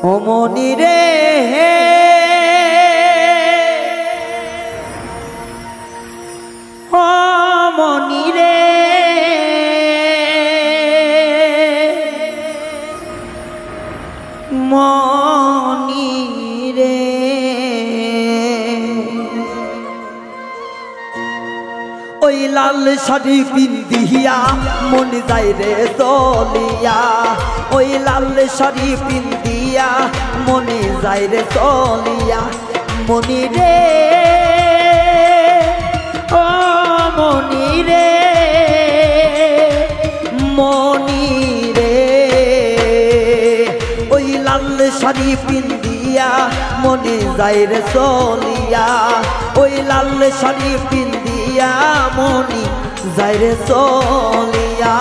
ও মনি রে ও মনি রে মনি রে ওই লাল শাড়ি পিন্দিয়া মন যায় রে চলিয়া ওই লাল শাড়ি পিন্দিয়া মনে যায় রে চলিয়া মনি রে ও মনি রে মনি রে ওই লাল শাড়ি পিন্দিয়া মনে যায় রে চলিয়া ওই লাল শাড়ি পিন্দিয়া মনি যায় রে চলিয়া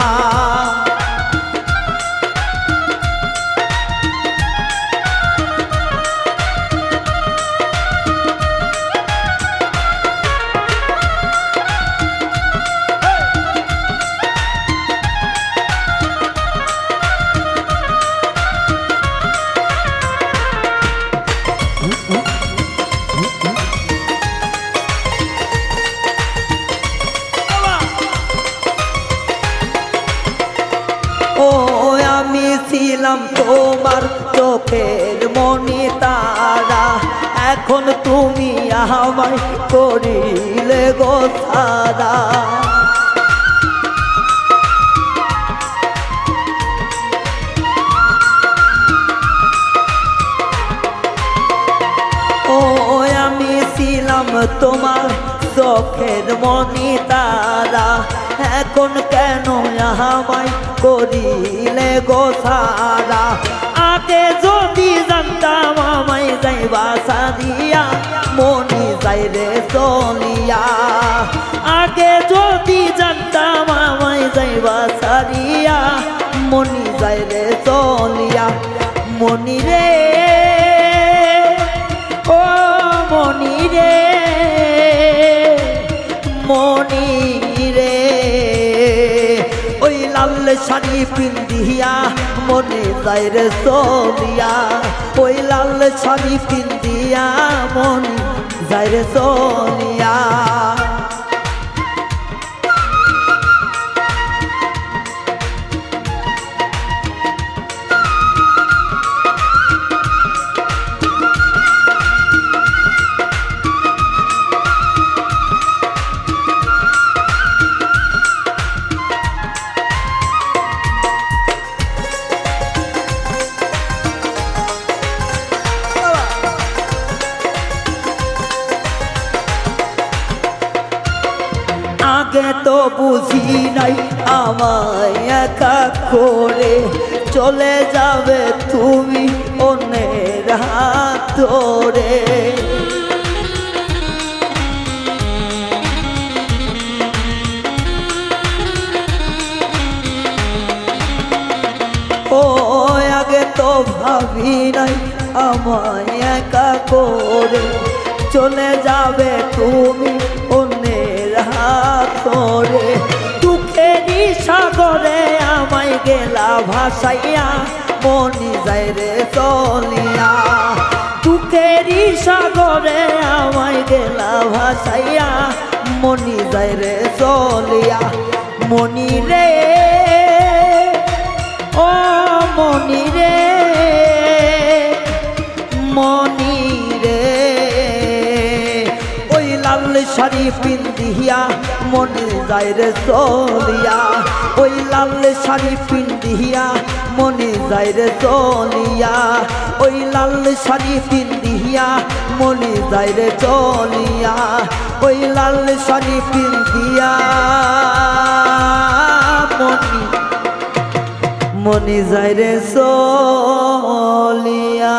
ছিলাম তোমার চোখের মনি তারা এখন তুমি আমায় করিলে গো ছাড়া ও আমি ছিলাম তোমার চোখের মনি তারা এখন কেন আমায় করিলে গো ছাড়া আগে যদি জানতাম আমায় যাইবা সারিয়া মনি যাই রে চলিয়া আগে যদি জানতাম আমায় যাইবা সারিয়া মনি যাই রে চলিয়া মনি রে ও মনি রে মনি রে ওই লাল শাড়ি পিন্দিয়া মনে যায় রে চলিয়া ওই লাল শাড়ি পিন্দিয়া মনে যায় রে চলিয়া আগে তো বুঝি নাই আমায় একা করে চলে যাবে তুমি অন্যের হাত ধরে ও আগে তো ভাবি নাই আমায় একা করে চলে যাবে তুমি অন্যের হাত ধরে দুঃখেরই সাগরে আমায় গেলা ভাসাইয়া মনি যায় রে চলিয়া দুঃখেরই সাগরে আমায় গেলা ভাসাইয়া মনি যায় রে চলিয়া মনি রে ও মনি রে মনি রে ওই লাল শাড়ি পিন্দিয়া মনে যায় রে চলিয়া ওই লাল শাড়ি পিন্দিয়া মনে যায় রে চলিয়া ওই লাল শাড়ি পিন্দিয়া মনে যায় রে চলিয়া ওই লাল শাড়ি পিন্দিয়া মনি মনে যায় রে চলিয়া।